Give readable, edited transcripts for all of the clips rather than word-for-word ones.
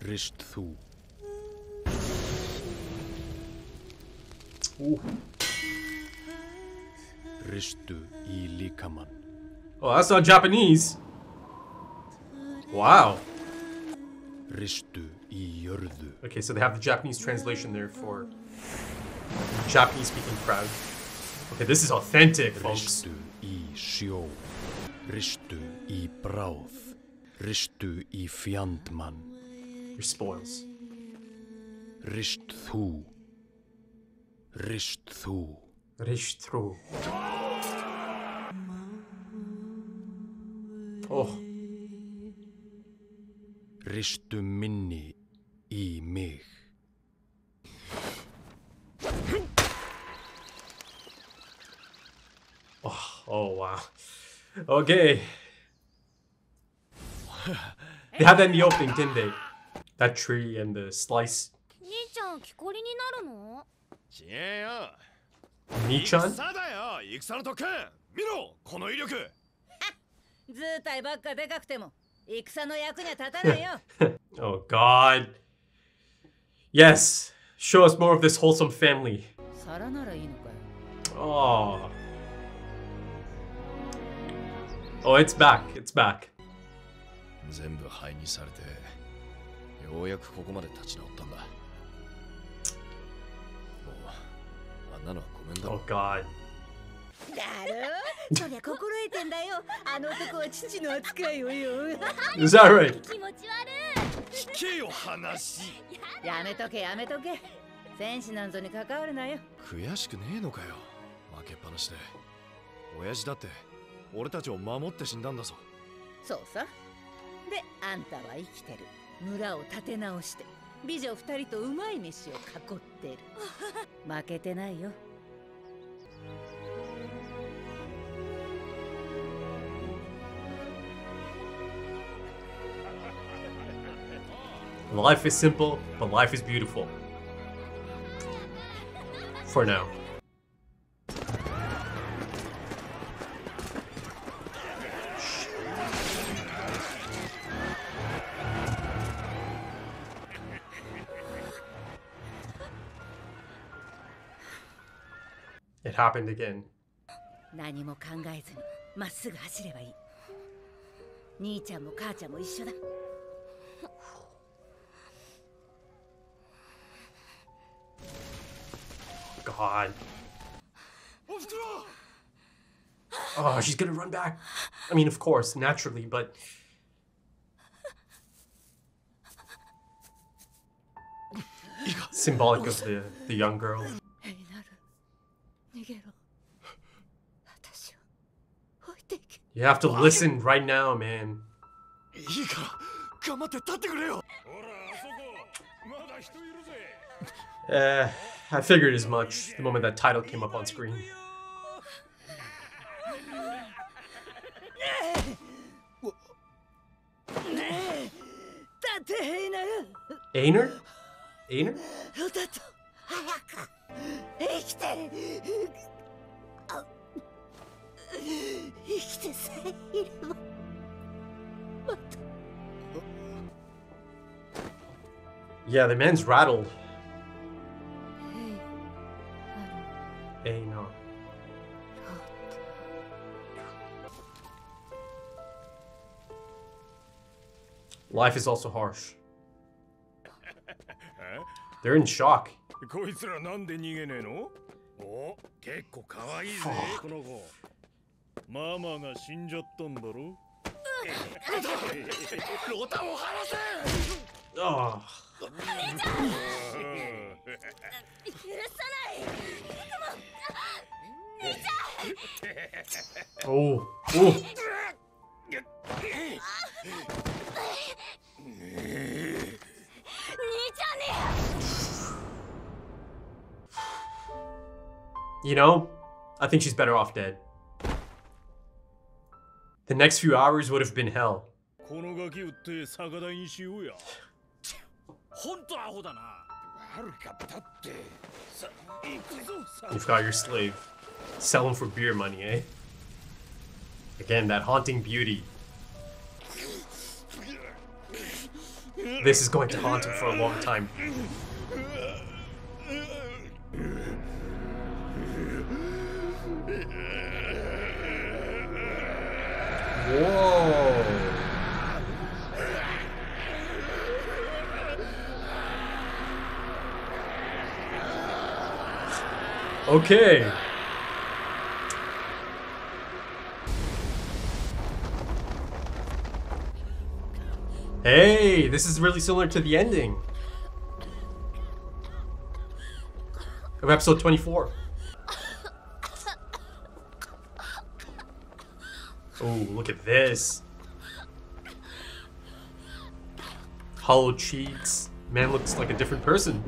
Rist þú. Ristu í líkamann. Oh, that's not Japanese. Wow. Ristu í jörðu. Okay, so they have the Japanese translation there for Japanese speaking crowd. Okay, this is authentic, folks. Ristu í sjó. Ristu í bráð. Ristu í fjandmann. Your spoils. Rist þú. Rist þú. Rist þú. Oh. Ristu minni í mig. Oh wow. Okay. They had that in the opening, didn't they? That tree and the slice. Ni-chan? Oh god. Yes. Show us more of this wholesome family. Oh. Oh, it's back. It's back. Oh god. Is that right? Life is simple, but life is beautiful. For now. It happened again. God. Oh, she's gonna run back. I mean, of course, naturally, but... symbolic of the young girl. You have to listen right now, man. I figured as much the moment that title came up on screen. Ainer? Ainer? Yeah, the man's rattled. Ainer. Life is also harsh. They're in shock. Oh. Oh. Oh. You know, I think she's better off dead. The next few hours would have been hell. You've got your slave. Sell him for beer money, eh? Again, that haunting beauty. this is going to haunt him for a long time. Whoa. Okay. Hey, this is really similar to the ending of episode 24. Oh, look at this. Hollow cheeks. Man looks like a different person.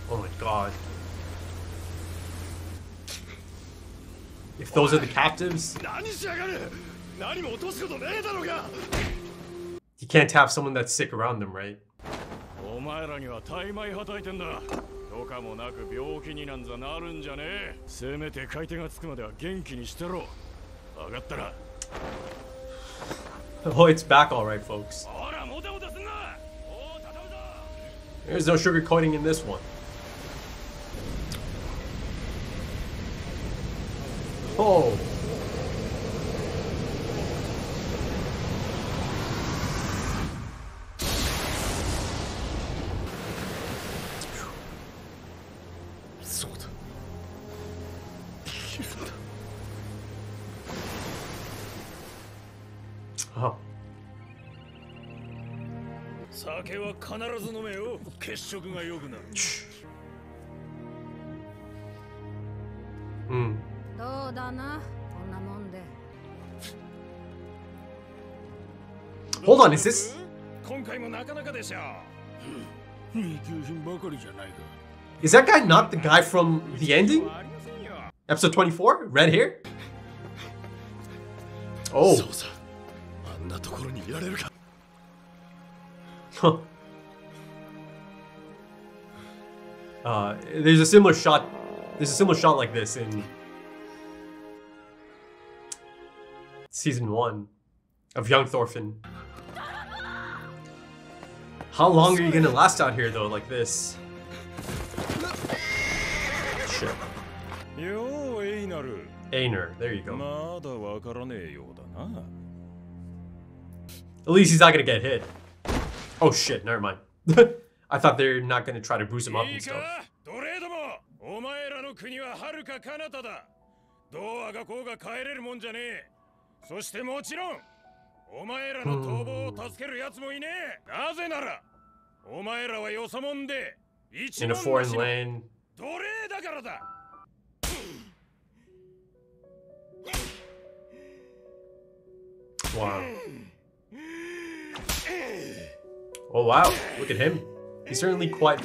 Oh my god. If those are the captives, you can't have someone that's sick around them, right? Oh, it's back alright, folks. There's no sugarcoating in this one. Oh. Oh. Hold on, is this? Is that guy not the guy from the ending? Episode 24? Red hair? Oh. Huh. There's a similar shot. There's a similar shot like this in season 1 of young Thorfinn. How long are you gonna last out here though, like this? Shit. Einar, there you go. At least he's not gonna get hit. Oh shit, never mind. I thought they're not gonna try to boost him up and stuff. In a foreign land. Wow. Oh wow, look at him. He's certainly quite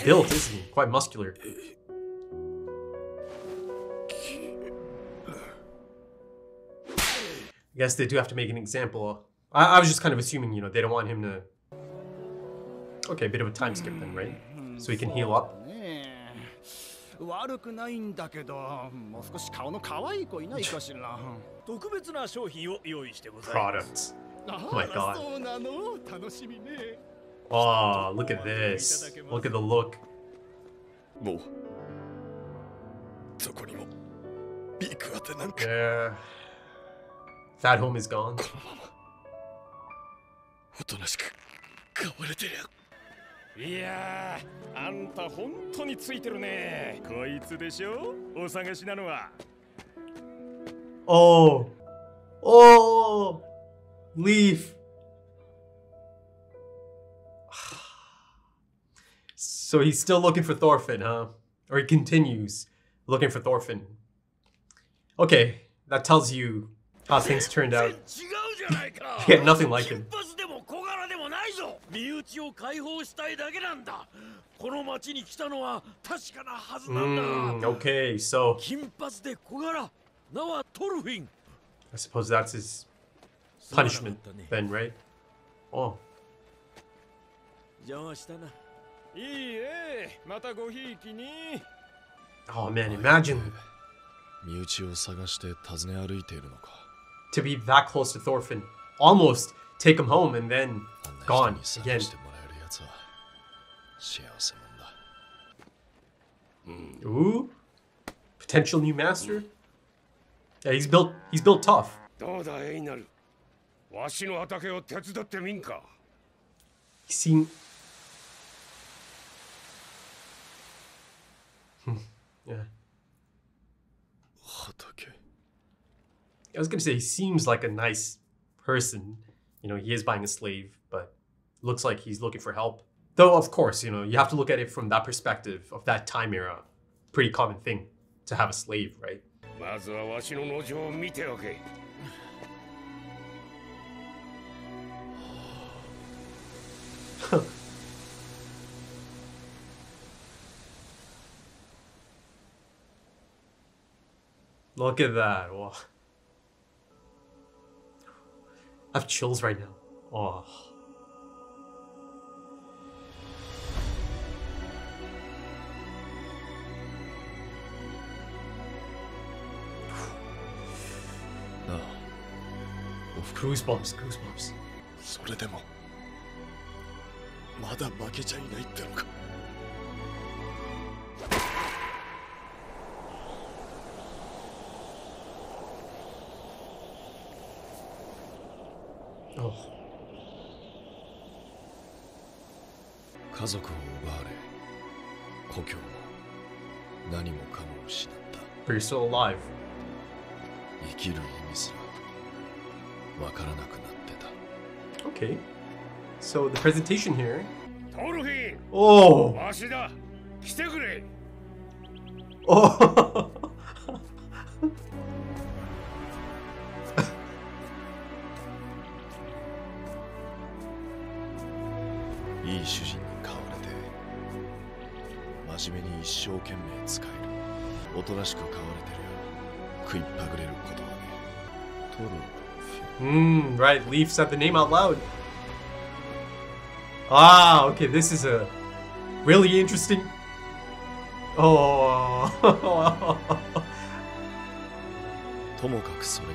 built, isn't he? Quite muscular. I guess they do have to make an example. I was just kind of assuming, you know, they don't want him to... Okay, a bit of a time skip then, right? So he can heal up. Products. Oh my god. Oh, look at this. Look at the look. Yeah. That home is gone. Oh. Oh. Leaf. So he's still looking for Thorfinn, huh? Or he continues looking for Thorfinn. Okay, that tells you how things turned out. Yeah, nothing like him. Okay, so I suppose that's his punishment then, right? Oh. Oh man, imagine 身内を探して訪ね歩いているのか。 to be that close to Thorfinn. Almost take him home and then あんな人 gone に探 again. してもらえるやつは幸せもんだ。 Ooh. Potential new master? Yeah, he's built tough. どうだエイナル。わしの畑を手伝ってみんか。 He seemed yeah. 畑。 I was gonna say he seems like a nice person. You know, he is buying a slave, but looks like he's looking for help. Though, of course, you know, you have to look at it from that perspective of that time era. Pretty common thing to have a slave, right? まずはわしの農場を見ておけ。 Look at that. Wow. I have chills right now. Oh. Goosebumps, goosebumps. それでもまだ負けちゃいないってのか。 Oh. 家族を奪われ故郷も何もかも失った。 But you're still alive. 生きる意味すらわからなくなってた。 Okay. So the presentation here. トルフィン。 Oh. わしだ。来てくれ。 Oh. いい主人に飼われて真面目に一生懸命使える。おとなしく飼われてるよ。食いっぱぐれることはね。トルフィン。 Right. Leaf said the name out loud. Ah, okay. This is a really interesting. Oh. ともかくそれが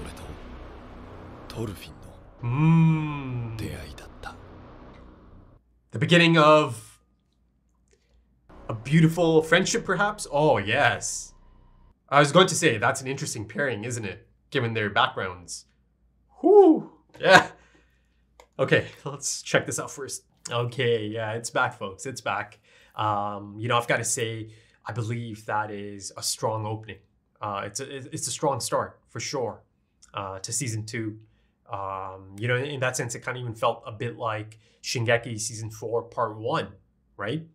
俺とトルフィンの 出会いだった。 The beginning of a beautiful friendship, perhaps? Oh, yes. I was going to say, that's an interesting pairing, isn't it? Given their backgrounds. Whew. Yeah. Okay, let's check this out first. Okay, yeah, it's back, folks. It's back. You know, I've got to say, I believe that is a strong opening. It's a strong start, for sure, to season 2. You know, in that sense, it kind of even felt a bit like Shingeki season 4 part 1, right?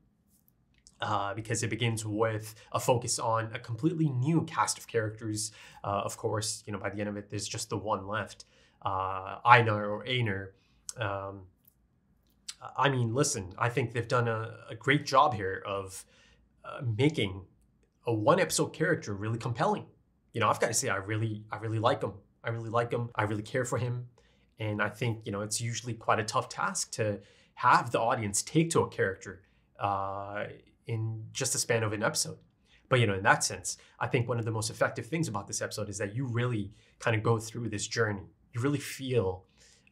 Because it begins with a focus on a completely new cast of characters. Of course, you know, by the end of it, there's just the one left, Einar or Einar. I mean, listen, I think they've done a great job here of making a one episode character really compelling. You know, I've got to say, I really like him. I really like him. I really care for him. And I think, you know, it's usually quite a tough task to have the audience take to a character in just the span of an episode. But, you know, in that sense, I think one of the most effective things about this episode is that you really kind of go through this journey. You really feel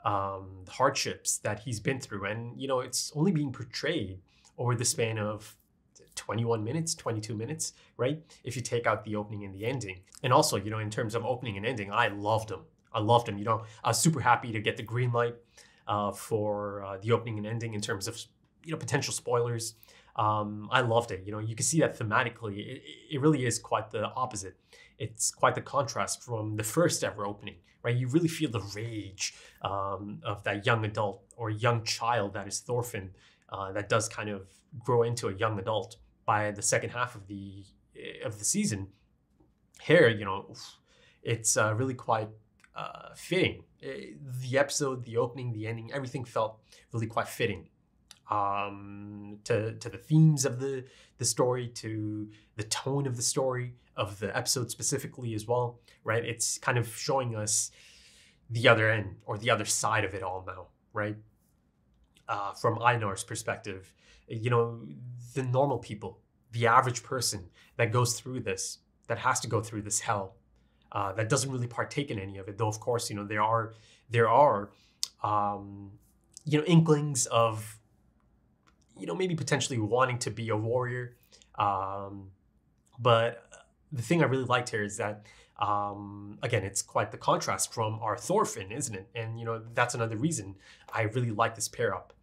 the hardships that he's been through. And, you know, it's only being portrayed over the span of 21 minutes, 22 minutes, right? If you take out the opening and the ending. And also, you know, in terms of opening and ending, I loved them. You know, I was super happy to get the green light for the opening and ending in terms of, you know, potential spoilers. I loved it. You know, you can see that thematically, it really is quite the opposite. It's quite the contrast from the first ever opening, right? You really feel the rage of that young adult or young child that is Thorfinn, that does kind of grow into a young adult by the second half of the season. Here, you know, it's really quite fitting. The episode, the opening, the ending, everything felt really quite fitting to the themes of the story, to the tone of the story, of the episode specifically as well, right? It's kind of showing us the other end or the other side of it all now, right? From Einar's perspective, you know, the normal people, the average person that goes through this, that has to go through this hell, that doesn't really partake in any of it. Though, of course, you know, there are you know, inklings of, you know, maybe potentially wanting to be a warrior. But the thing I really liked here is that, again, it's quite the contrast from our Thorfinn, isn't it? And, you know, that's another reason I really like this pair up.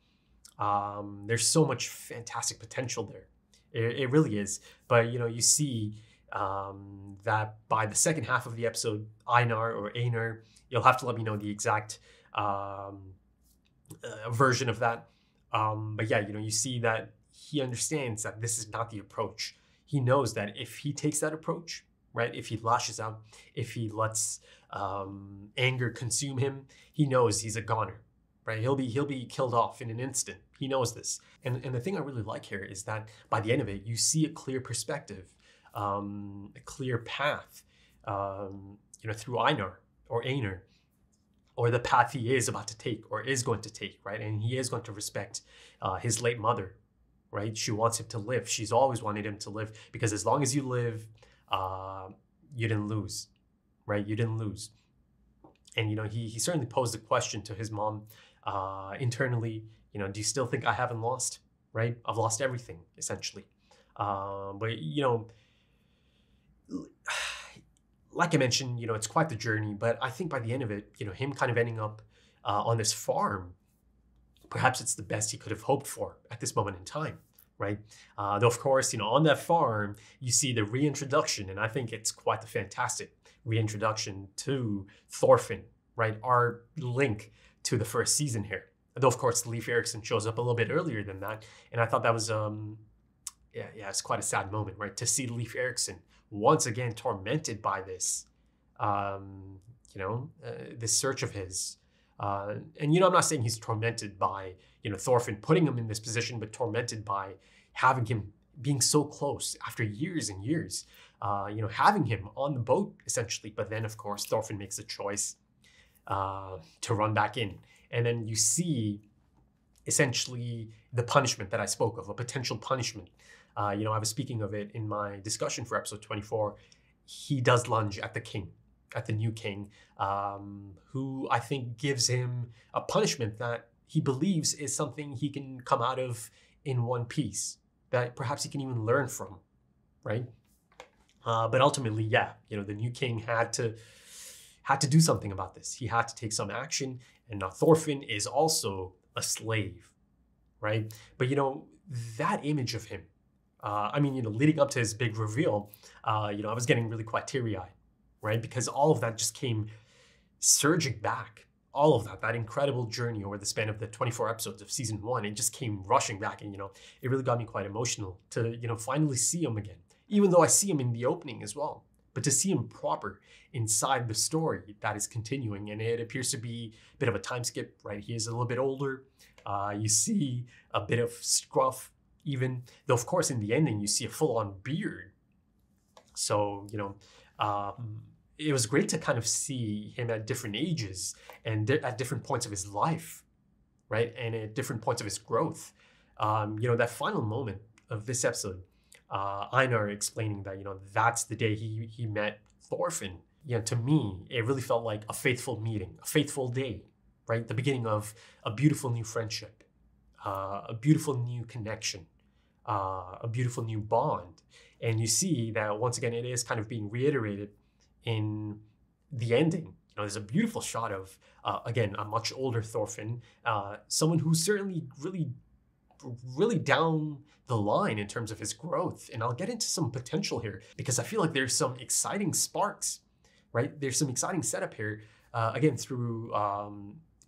There's so much fantastic potential there. It really is. But, you know, you see that by the second half of the episode, Einar or Einar, you'll have to let me know the exact version of that. But yeah, you know, you see that he understands that this is not the approach. He knows that if he takes that approach, right, if he lashes out, if he lets anger consume him, he knows he's a goner, right? He'll be killed off in an instant. He knows this. And the thing I really like here is that by the end of it, you see a clear perspective, a clear path, you know, through Einar or Einar, or the path he is about to take or is going to take, right? And he is going to respect his late mother, right? She wants him to live. She's always wanted him to live, because as long as you live, you didn't lose, right? You didn't lose. And, you know, he certainly posed a question to his mom internally, you know, do you still think I haven't lost, right? I've lost everything, essentially. But, you know, like I mentioned, you know, it's quite the journey, but I think by the end of it, you know, him kind of ending up on this farm, perhaps it's the best he could have hoped for at this moment in time, right? Though, of course, you know, on that farm, you see the reintroduction, and I think it's quite the fantastic reintroduction to Thorfinn, right? Our link to the first season here. Though, of course, Leif Erikson shows up a little bit earlier than that, and I thought that was, yeah, it's quite a sad moment, right? To see Leif Erikson once again tormented by this, you know, this search of his. And, you know, I'm not saying he's tormented by, you know, Thorfinn putting him in this position, but tormented by having him being so close after years and years, you know, having him on the boat, essentially. But then, of course, Thorfinn makes a choice to run back in. And then you see, essentially, the punishment that I spoke of, a potential punishment. You know, I was speaking of it in my discussion for episode 24. He does lunge at the king, at the new king, who I think gives him a punishment that he believes is something he can come out of in one piece, that perhaps he can even learn from, right? But ultimately, yeah, you know, the new king had to do something about this. He had to take some action, and now Thorfinn is also a slave, right? But, you know, that image of him, I mean, you know, leading up to his big reveal, you know, I was getting really quite teary-eyed, right? Because all of that just came surging back. All of that incredible journey over the span of the 24 episodes of season 1, it just came rushing back. And, you know, it really got me quite emotional to, you know, finally see him again, even though I see him in the opening as well. But to see him proper inside the story that is continuing, and it appears to be a bit of a time skip, right? He is a little bit older. You see a bit of scruff, even though, of course, in the ending, you see a full-on beard. So, you know, it was great to kind of see him at different ages and at different points of his life, right? And at different points of his growth. You know, that final moment of this episode, Einar explaining that, you know, that's the day he met Thorfinn. You know, to me, it really felt like a faithful meeting, a faithful day, right? The beginning of a beautiful new friendship, a beautiful new connection, a beautiful new bond. And you see that once again, it is kind of being reiterated in the ending. You know, there's a beautiful shot of, again, a much older Thorfinn, someone who's certainly really down the line in terms of his growth. And I'll get into some potential here because I feel like there's some exciting sparks, right? There's some exciting setup here, again, through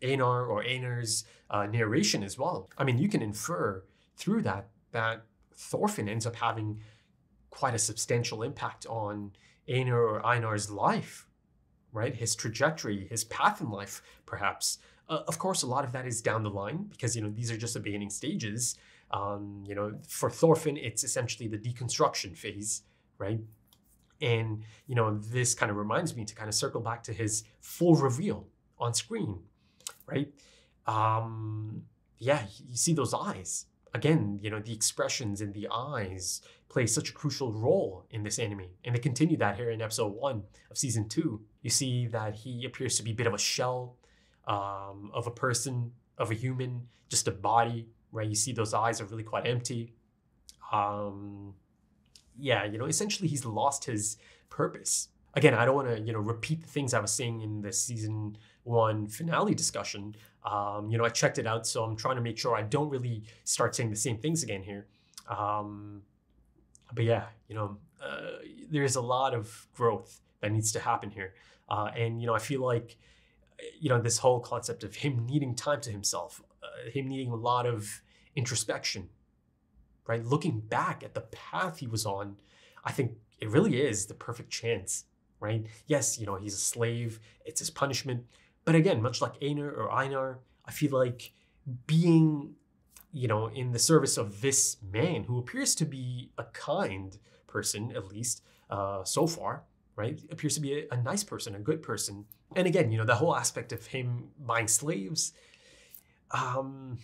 Einar or Einar's narration as well. I mean, you can infer through that Thorfinn ends up having quite a substantial impact on Einar or Einar's life, right? His trajectory, his path in life, perhaps. Of course, a lot of that is down the line because, you know, these are just the beginning stages. You know, for Thorfinn, it's essentially the deconstruction phase, right? And, you know, this kind of reminds me to kind of circle back to his full reveal on screen, right? Yeah, you see those eyes. again, the expressions in the eyes play such a crucial role in this anime. And they continue that here in episode 1 of season 2. You see that he appears to be a bit of a shell of a person, of a human, just a body, right? You see those eyes are really quite empty. Essentially he's lost his purpose. Again, I don't want to, repeat the things I was saying in the season 1 finale discussion. I checked it out, so I'm trying to make sure I don't really start saying the same things again here. There's a lot of growth that needs to happen here. I feel like, this whole concept of him needing time to himself, him needing a lot of introspection, right? Looking back at the path he was on, I think it really is the perfect chance, right? Yes, he's a slave, it's his punishment. But again, much like Einar or Einar, I feel like being, in the service of this man who appears to be a kind person, at least so far, right? Appears to be a nice person, a good person. And again, the whole aspect of him buying slaves, you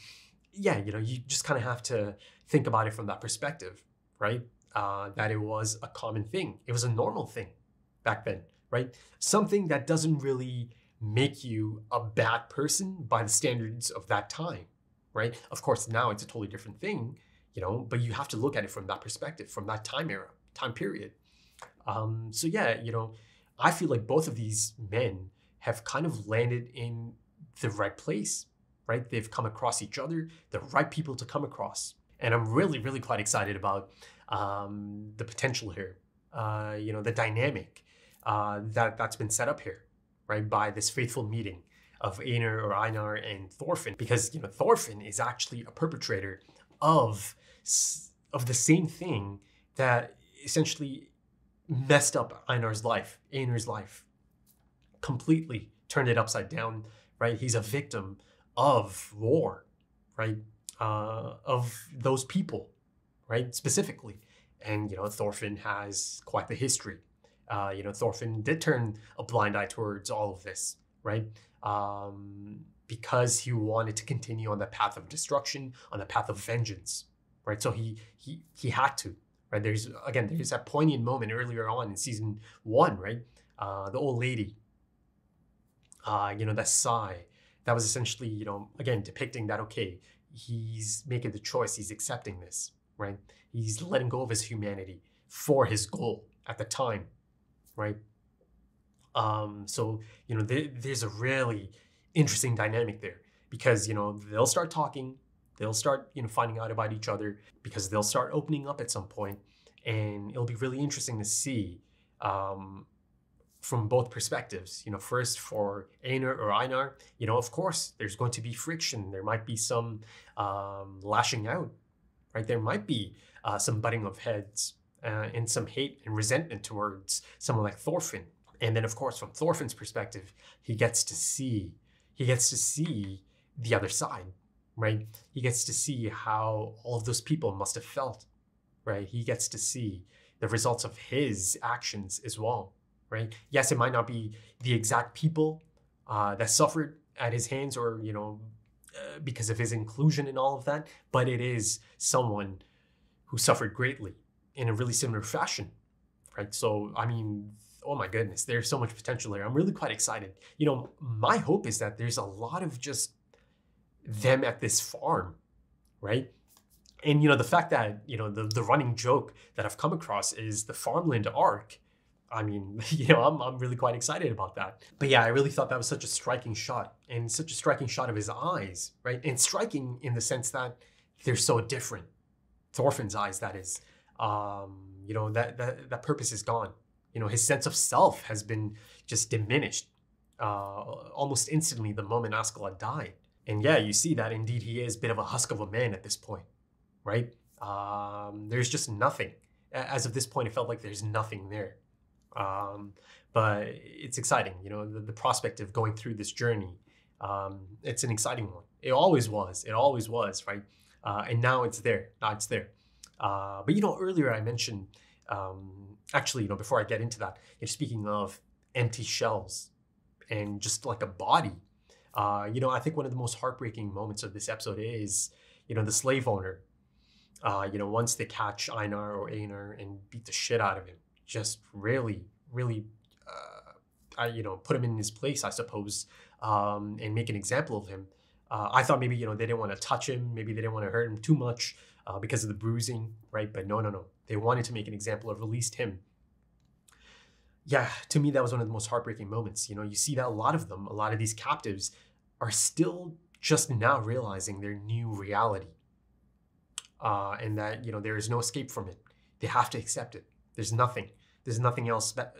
just kind of have to think about it from that perspective, right? That it was a common thing. It was a normal thing back then, right? Something that doesn't really make you a bad person by the standards of that time, right? Of course, now it's a totally different thing, but you have to look at it from that perspective, from that time period. I feel like both of these men have kind of landed in the right place, right? They've come across each other, the right people to come across. And I'm really, really quite excited about the potential here, the dynamic that's been set up here, right? By this faithful meeting of Einar or Einar and Thorfinn, because, Thorfinn is actually a perpetrator of the same thing that essentially messed up Einar's life, completely turned it upside down, right? He's a victim of war, right? Of those people, right? Specifically. And, Thorfinn has quite the history. Thorfinn did turn a blind eye towards all of this, right? Because he wanted to continue on the path of destruction, on the path of vengeance, right? So he had to, right? There's that poignant moment earlier on in season 1, right? The old lady, that sigh, that was essentially, again, depicting that, okay, he's making the choice, he's accepting this, right? He's letting go of his humanity for his goal at the time, right? There's a really interesting dynamic there because, they'll start talking, they'll start, finding out about each other because they'll start opening up at some point, and it'll be really interesting to see from both perspectives. First for Einar or Einar, of course, there's going to be friction. There might be some lashing out, right? There might be some butting of heads and some hate and resentment towards someone like Thorfinn. And then, of course, from Thorfinn's perspective, he gets to see the other side, right? He gets to see how all of those people must have felt, right? He gets to see the results of his actions as well, right? Yes, it might not be the exact people that suffered at his hands or, because of his inclusion and all of that, but it is someone who suffered greatly in a really similar fashion, right? So, oh my goodness, there's so much potential there. I'm really quite excited. My hope is that there's a lot of just them at this farm, right? And, the fact that, the running joke that I've come across is the farmland arc. I'm really quite excited about that. But yeah, I really thought that was such a striking shot, and such a striking shot of his eyes, right? And striking in the sense that they're so different. Thorfinn's eyes, that is. That purpose is gone. His sense of self has been just diminished almost instantly the moment Askeladd died. And yeah, you see that indeed he is a bit of a husk of a man at this point, right? There's just nothing. As of this point, it felt like there's nothing there. But it's exciting, the prospect of going through this journey. It's an exciting one. It always was, right? And now it's there. But earlier I mentioned, actually, before I get into that, speaking of empty shells and just like a body, I think one of the most heartbreaking moments of this episode is, the slave owner, Once they catch Einar or Einar and beat the shit out of him, just really, really, put him in his place, I suppose, and make an example of him. I thought maybe, they didn't want to touch him. Maybe they didn't want to hurt him too much because of the bruising, right? But no. They wanted to make an example of released him. Yeah, to me, that was one of the most heartbreaking moments. You see that a lot of these captives are still just now realizing their new reality. And that, there is no escape from it. They have to accept it. There's nothing else that,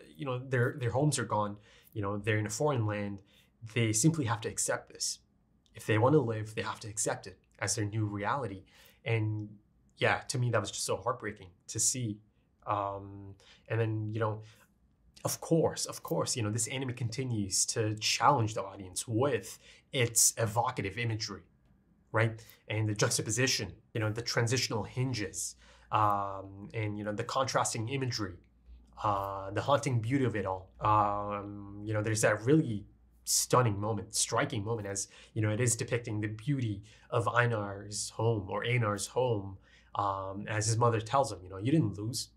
their homes are gone. They're in a foreign land. They simply have to accept this. If they want to live, they have to accept it as their new reality. And yeah, to me, that was just so heartbreaking to see. And then, of course, this anime continues to challenge the audience with its evocative imagery, right? And the juxtaposition, the transitional hinges, and, the contrasting imagery, the haunting beauty of it all. There's that really stunning moment, striking moment as, it is depicting the beauty of Einar's home or Einar's home, as his mother tells him, you didn't lose,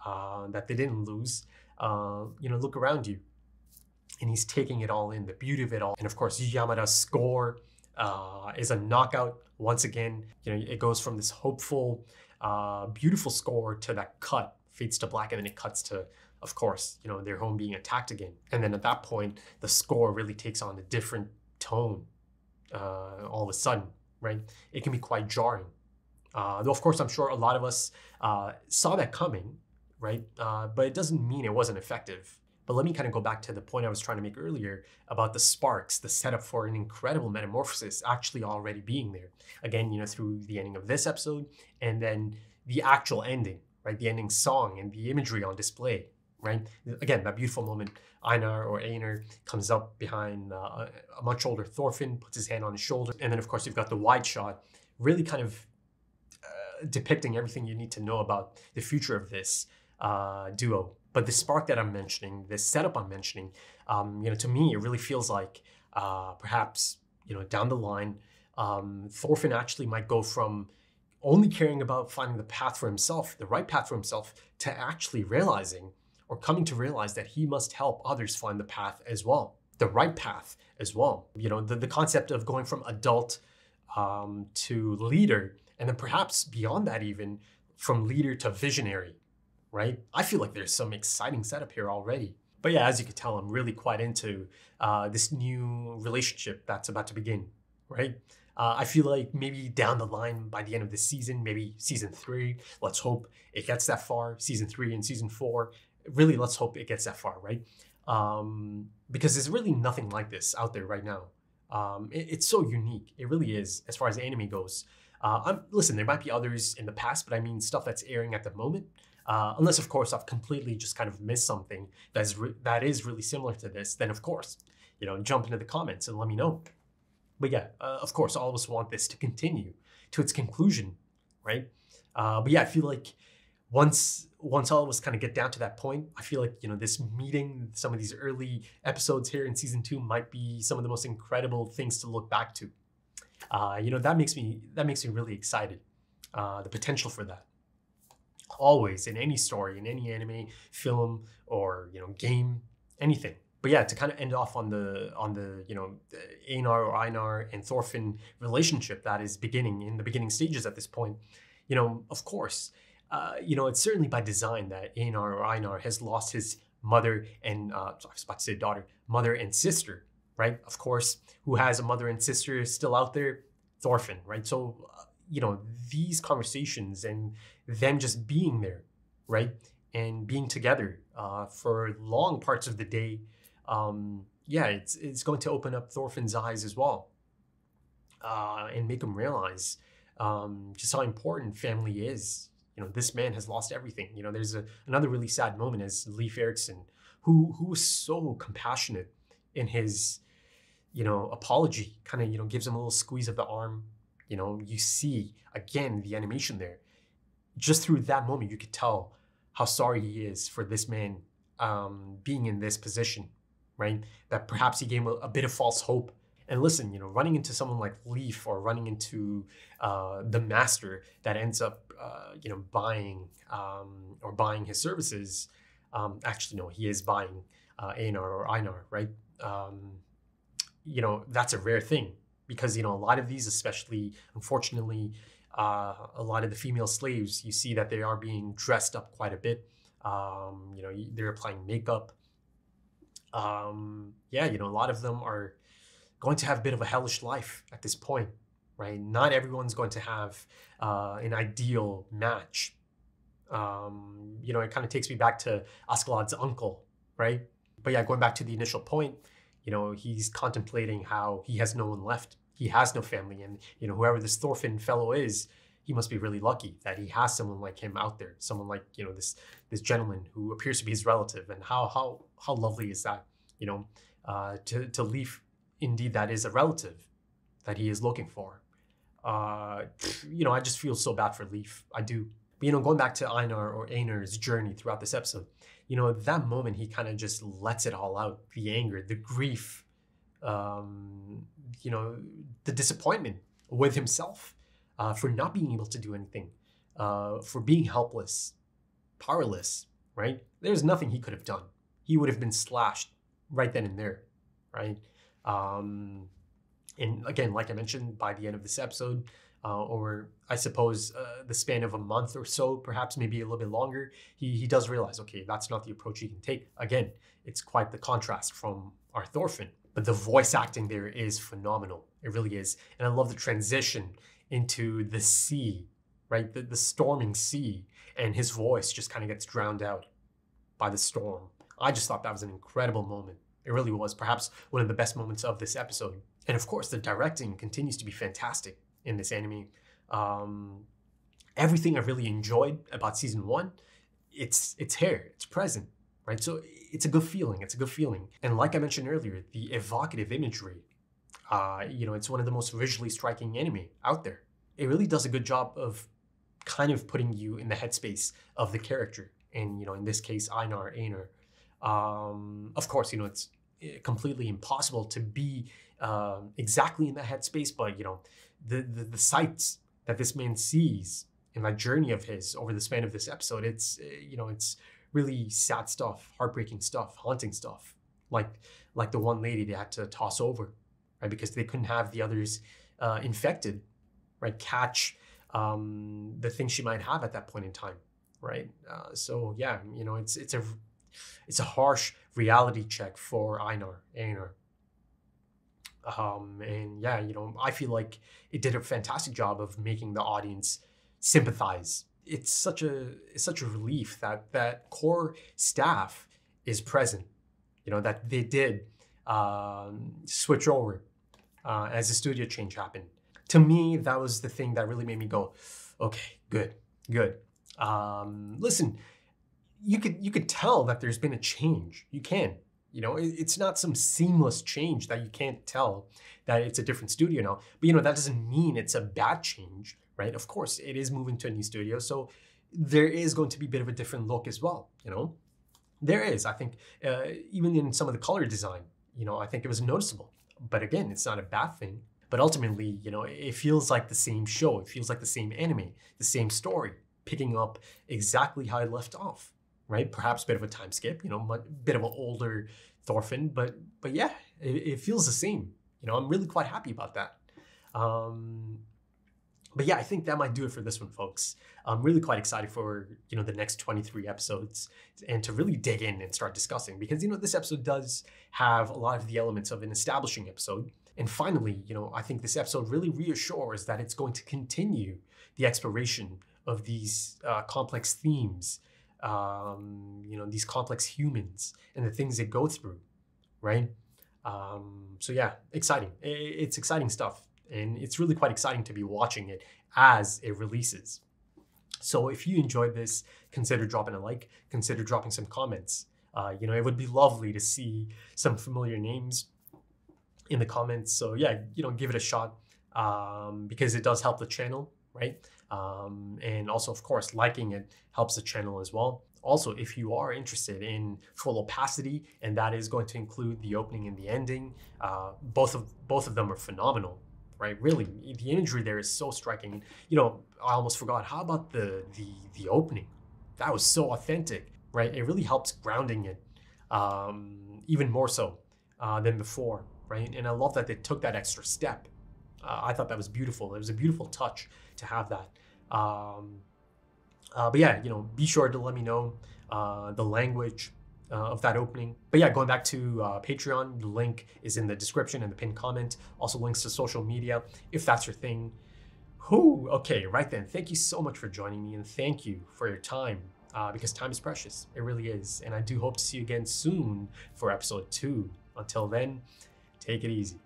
that they didn't lose. Look around you. And he's taking it all in, the beauty of it all. And of course, Yamada's score is a knockout. Once again, it goes from this hopeful, beautiful score to that cut, fades to black, and then it cuts to, of course, their home being attacked again. And then at that point, the score really takes on a different tone all of a sudden, right? It can be quite jarring. Though, of course, I'm sure a lot of us saw that coming, right? But it doesn't mean it wasn't effective. But let me kind of go back to the point I was trying to make earlier about the sparks, the setup for an incredible metamorphosis actually already being there. Again, through the ending of this episode, and then the actual ending, right? The ending song and the imagery on display, right? Again, that beautiful moment, Einar or Einar comes up behind a much older Thorfinn, puts his hand on his shoulder. And then, of course, you've got the wide shot, really kind of depicting everything you need to know about the future of this duo. But the spark that I'm mentioning, this setup I'm mentioning, to me, it really feels like perhaps, down the line, Thorfinn actually might go from only caring about finding the path for himself, the right path for himself, to actually realizing or coming to realize that he must help others find the path as well, the right path as well. The concept of going from adult to leader, and then perhaps beyond that even, from leader to visionary, right? I feel like there's some exciting setup here already. But yeah, as you can tell, I'm really quite into this new relationship that's about to begin, right? I feel like maybe down the line by the end of the season, maybe season 3, let's hope it gets that far, season 3 and season 4, really let's hope it gets that far, right? Because there's really nothing like this out there right now. It's so unique, it really is, as far as anime goes. Listen, there might be others in the past, but I mean stuff that's airing at the moment. Unless, of course, I've completely just kind of missed something that is really similar to this, then of course, jump into the comments and let me know. But yeah, of course, all of us want this to continue to its conclusion, right? But yeah, I feel like once all of us kind of get down to that point, I feel like, this meeting, some of these early episodes here in season 2 might be some of the most incredible things to look back to. That makes me really excited. The potential for that. Always in any story, in any anime, film, or game, anything. But yeah, to kind of end off on the Einar or Einar and Thorfinn relationship that is beginning in the beginning stages at this point, of course, it's certainly by design that Einar or Einar has lost his mother and I was about to say daughter, mother and sister, right? Of course, who has a mother and sister still out there? Thorfinn, right? So these conversations and them just being there, right? And being together for long parts of the day, it's going to open up Thorfinn's eyes as well, and make him realize just how important family is. This man has lost everything. There's another really sad moment as Leif Erikson, who was so compassionate in his, apology, kind of, gives him a little squeeze of the arm. You see, again, the animation there. Just through that moment, you could tell how sorry he is for this man being in this position, right? That perhaps he gave him a bit of false hope. And listen, running into someone like Leaf or running into the master that ends up, buying or buying his services. Actually, no, he is buying Einar or Einar, right? That's a rare thing because, a lot of these, especially, unfortunately, a lot of the female slaves, you see that they are being dressed up quite a bit. They're applying makeup. A lot of them are going to have a bit of a hellish life at this point, right? Not everyone's going to have an ideal match. It kind of takes me back to Askeladd's uncle, right? But yeah, going back to the initial point, he's contemplating how he has no one left. He has no family. And, whoever this Thorfinn fellow is, he must be really lucky that he has someone like him out there. Someone like, this gentleman who appears to be his relative. And how lovely is that, to Leaf, indeed, that is a relative that he is looking for. I just feel so bad for Leaf. I do. But, going back to Einar's journey throughout this episode, that moment he kind of just lets it all out. The anger, the grief, the disappointment with himself for not being able to do anything, for being helpless, powerless, right? There's nothing he could have done. He would have been slashed right then and there, right? And again, like I mentioned, by the end of this episode, or I suppose the span of a month or so, perhaps maybe a little bit longer, he does realize, okay, that's not the approach he can take. Again, it's quite the contrast from our Thorfinn, but the voice acting there is phenomenal. It really is. And I love the transition into the sea, right? The storming sea, and his voice just kind of gets drowned out by the storm. I just thought that was an incredible moment. It really was, perhaps one of the best moments of this episode. And of course, the directing continues to be fantastic in this anime. Everything I really enjoyed about season 1, it's here, it's present, right? So it's a good feeling. It's a good feeling. And like I mentioned earlier, the evocative imagery, it's one of the most visually striking anime out there. It really does a good job of kind of putting you in the headspace of the character. And, in this case, Einar. Of course, it's completely impossible to be exactly in that headspace, but, the sights that this man sees in that journey of his over the span of this episode, it's really sad stuff, heartbreaking stuff, haunting stuff, like the one lady they had to toss over, right? Because they couldn't have the others infected, right? Catch the thing she might have at that point in time, right? So yeah, it's a harsh reality check for Einar. And yeah, I feel like it did a fantastic job of making the audience sympathize. It's such a relief that core staff is present, that they did switch over as the studio change happened. To me, that was the thing that really made me go, okay, good. Listen, you could tell that there's been a change. You can. It's not some seamless change that you can't tell that it's a different studio now. But, that doesn't mean it's a bad change, right? Of course, it is moving to a new studio. So there is going to be a bit of a different look as well, There is, I think, even in some of the color design, I think it was noticeable. But again, it's not a bad thing. But ultimately, it feels like the same show. It feels like the same anime, the same story, picking up exactly how it left off. Right? Perhaps a bit of a time skip, a bit of an older Thorfinn, but yeah, it feels the same. I'm really quite happy about that. But yeah, I think that might do it for this one, folks. I'm really quite excited for, the next 23 episodes and to really dig in and start discussing because, this episode does have a lot of the elements of an establishing episode. And finally, I think this episode really reassures that it's going to continue the exploration of these complex themes, these complex humans and the things they go through, right? So yeah, exciting. It's exciting stuff. And it's really quite exciting to be watching it as it releases. So if you enjoyed this, consider dropping a like, consider dropping some comments. It would be lovely to see some familiar names in the comments. So yeah, give it a shot because it does help the channel, right? And also, of course, liking it helps the channel as well. Also, if you are interested in full opacity, and that is going to include the opening and the ending, both of them are phenomenal, right? Really, the imagery there is so striking. You know, I almost forgot. How about the opening? That was so authentic, right? It really helps grounding it, even more so than before, right? And I love that they took that extra step. I thought that was beautiful. It was a beautiful touch to have that. But yeah, you know, be sure to let me know the language of that opening. But yeah, going back to Patreon, the link is in the description and the pinned comment. Also links to social media, if that's your thing. Whew, okay, right then. Thank you so much for joining me, and thank you for your time, because time is precious. It really is. And I do hope to see you again soon for episode 2. Until then, take it easy.